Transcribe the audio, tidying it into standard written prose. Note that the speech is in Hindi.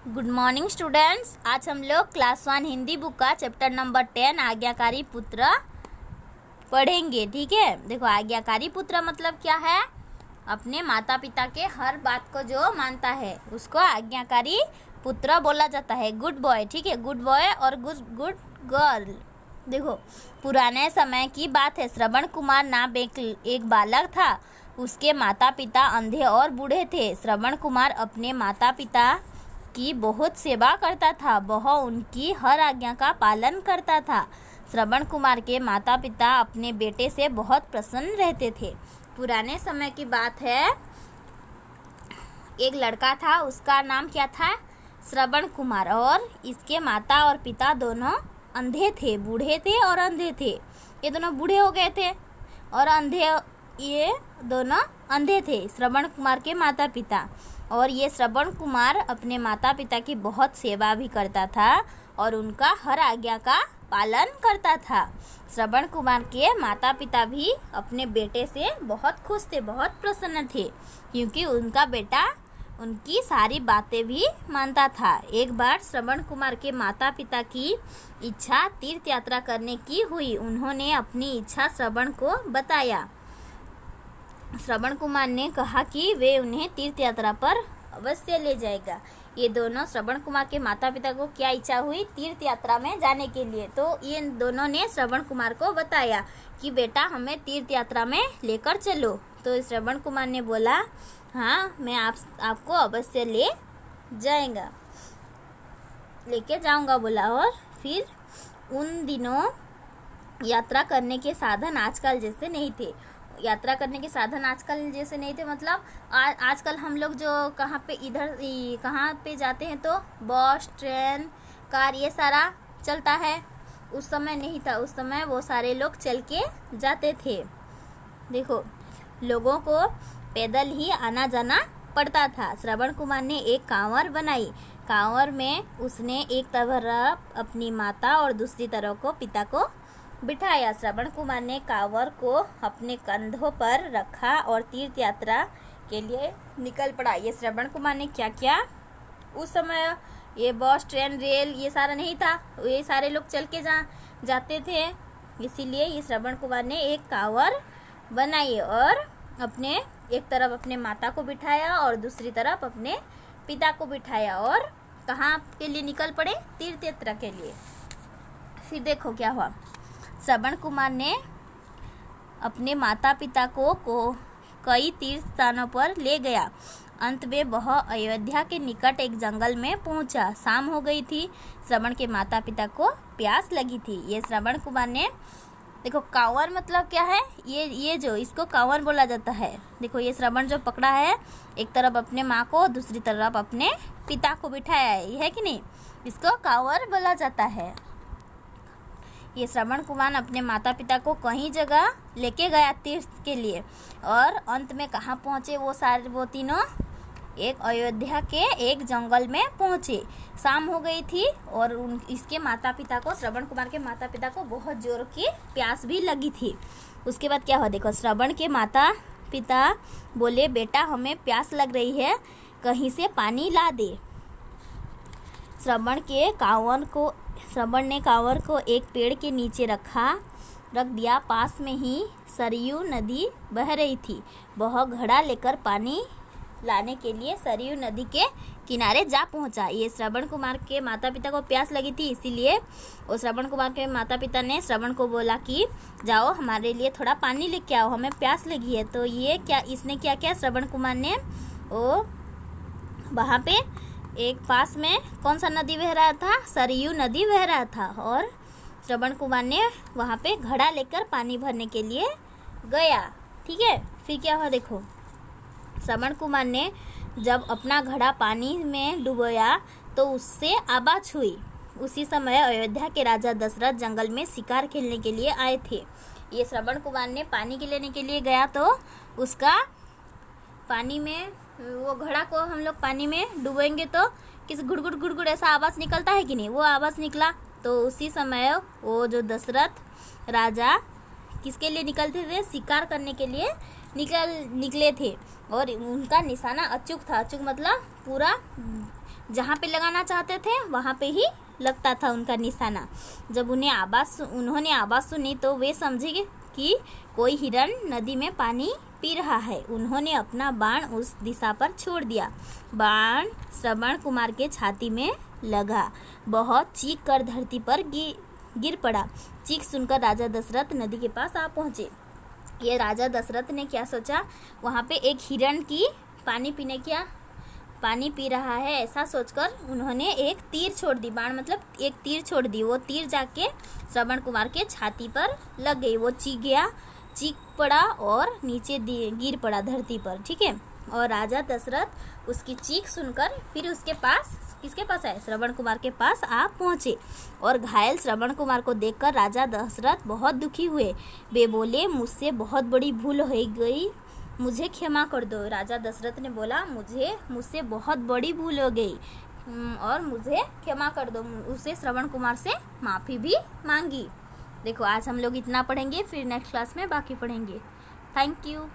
Good morning students. आज हम लोग क्लास 1 हिंदी बुक का चैप्टर नंबर 10 आज्ञाकारी पुत्र पढ़ेंगे। ठीक है, देखो आज्ञाकारी पुत्र मतलब क्या है? अपने माता पिता के हर बात को जो मानता है उसको आज्ञाकारी पुत्र बोला जाता है। गुड बॉय, ठीक है, गुड बॉय और गुड गर्ल। देखो पुराने समय की बात है। श्रवण कुमार नाम एक बालक था। उसके माता पिता अंधे और बूढ़े थे। श्रवण कुमार अपने माता पिता की बहुत सेवा करता था। वह उनकी हर आज्ञा का पालन करता था। श्रवण कुमार के माता पिता अपने बेटे से बहुत प्रसन्न रहते थे। पुराने समय की बात है। एक लड़का था, उसका नाम क्या था? श्रवण कुमार। और इसके माता और पिता दोनों अंधे थे, बूढ़े थे और अंधे थे। ये दोनों बूढ़े हो गए थे और अंधे, ये दोनों अंधे थे, श्रवण कुमार के माता पिता। और ये श्रवण कुमार अपने माता पिता की बहुत सेवा भी करता था और उनका हर आज्ञा का पालन करता था। श्रवण कुमार के माता पिता भी अपने बेटे से बहुत खुश थे, बहुत प्रसन्न थे, क्योंकि उनका बेटा उनकी सारी बातें भी मानता था। एक बार श्रवण कुमार के माता पिता की इच्छा तीर्थ यात्रा करने की हुई। उन्होंने अपनी इच्छा श्रवण को बताया। श्रवण कुमार ने कहा कि वे उन्हें तीर्थ यात्रा पर अवश्य ले जाएगा। ये दोनों श्रवण कुमार के माता पिता को क्या इच्छा हुई? तीर्थ यात्रा में जाने के लिए। तो ये दोनों ने श्रवण कुमार को बताया कि बेटा हमें तीर्थ यात्रा में लेकर चलो। तो श्रवण कुमार ने बोला हाँ, मैं आपको अवश्य लेके जाऊंगा बोला। और फिर उन दिनों यात्रा करने के साधन आजकल जैसे नहीं थे। यात्रा करने के साधन आजकल जैसे नहीं थे मतलब आजकल हम लोग जो कहाँ पे जाते हैं तो बस, ट्रेन, कार ये सारा चलता है। उस समय नहीं था। उस समय वो सारे लोग चल के जाते थे। देखो लोगों को पैदल ही आना जाना पड़ता था। श्रवण कुमार ने एक कांवर बनाई। कांवर में उसने एक तरफ अपनी माता और दूसरी तरफ को पिता को बिठाया। श्रवण कुमार ने कांवर को अपने कंधों पर रखा और तीर्थ यात्रा के लिए निकल पड़ा। ये श्रवण कुमार ने क्या किया? उस समय ये बस, ट्रेन, रेल ये सारा नहीं था। ये सारे लोग चल के जाते थे। इसीलिए ये श्रवण कुमार ने एक कांवर बनाई और अपने एक तरफ अपने माता को बिठाया और दूसरी तरफ अपने पिता को बिठाया और कहाँ के लिए निकल पड़े? तीर्थ यात्रा के लिए। फिर देखो क्या हुआ। श्रवण कुमार ने अपने माता पिता को कई तीर्थ स्थानों पर ले गया। अंत में वह अयोध्या के निकट एक जंगल में पहुंचा। शाम हो गई थी। श्रवण के माता पिता को प्यास लगी थी। ये श्रवण कुमार ने, देखो कांवर मतलब क्या है? ये जो इसको कांवर बोला जाता है। देखो ये श्रवण जो पकड़ा है, एक तरफ अपने माँ को दूसरी तरफ अपने पिता को बिठाया है, ये है कि नहीं? इसको कांवर बोला जाता है। ये श्रवण कुमार अपने माता पिता को कहीं जगह लेके गया तीर्थ के लिए। और अंत में कहाँ पहुँचे? वो तीनों एक अयोध्या के एक जंगल में पहुँचे। शाम हो गई थी और इसके माता पिता को, श्रवण कुमार के माता पिता को बहुत जोर की प्यास भी लगी थी। उसके बाद क्या हुआ देखो। श्रवण के माता पिता बोले बेटा हमें प्यास लग रही है, कहीं से पानी ला दे। श्रवण ने कांवर को एक पेड़ के नीचे रख दिया। पास में ही सरयू नदी बह रही थी। वह घड़ा लेकर पानी लाने के लिए सरयू नदी के किनारे जा पहुंचा। ये श्रवण कुमार के माता पिता को प्यास लगी थी, इसीलिए वो श्रवण कुमार के माता पिता ने श्रवण को बोला कि जाओ हमारे लिए थोड़ा पानी लेके आओ, हमें प्यास लगी है। तो इसने क्या किया? श्रवण कुमार ने वो वहाँ पे एक पास में कौन सा नदी बह रहा था? सरयू नदी बह रहा था। और श्रवण कुमार ने वहाँ पे घड़ा लेकर पानी भरने के लिए गया। ठीक है, फिर क्या हुआ देखो। श्रवण कुमार ने जब अपना घड़ा पानी में डुबोया तो उससे आवाज हुई। उसी समय अयोध्या के राजा दशरथ जंगल में शिकार खेलने के लिए आए थे। ये श्रवण कुमार ने पानी के लेने के लिए गया तो उसका पानी में, वो घड़ा को हम लोग पानी में डुबोएंगे तो किस गुड़गुड़ गुड़गुड़ ऐसा आवाज़ निकलता है कि नहीं? वो आवाज़ निकला। तो उसी समय वो जो दशरथ राजा किसके लिए निकलते थे? शिकार करने के लिए निकले थे और उनका निशाना अचूक था। अचूक मतलब पूरा जहाँ पे लगाना चाहते थे वहाँ पे ही लगता था उनका निशाना। जब उन्होंने आवाज़ सुनी तो वे समझे कि कोई हिरण नदी में पानी पी रहा है। उन्होंने अपना बाण उस दिशा पर छोड़ दिया। बाण श्रवण कुमार के छाती में लगा। बहुत चीख कर धरती पर गिर पड़ा। चीख सुनकर राजा दशरथ नदी के पास आ पहुँचे। ये राजा दशरथ ने क्या सोचा, वहाँ पे एक हिरण की पानी पी रहा है, ऐसा सोचकर उन्होंने एक तीर छोड़ दी। बाण मतलब एक तीर छोड़ दी। वो तीर जाके श्रवण कुमार के छाती पर लग गई। वो चीख पड़ा और नीचे गिर पड़ा धरती पर। ठीक है। और राजा दशरथ उसकी चीख सुनकर फिर उसके पास किसके पास आए, श्रवण कुमार के पास आ पहुँचे। और घायल श्रवण कुमार को देखकर राजा दशरथ बहुत दुखी हुए। वे बोले, मुझसे बहुत बड़ी भूल हो गई, मुझे क्षमा कर दो। राजा दशरथ ने बोला, मुझसे बहुत बड़ी भूल हो गई और मुझे क्षमा कर दो। उसे श्रवण कुमार से माफ़ी भी मांगी। देखो आज हम लोग इतना पढ़ेंगे, फिर नेक्स्ट क्लास में बाकी पढ़ेंगे। Thank you.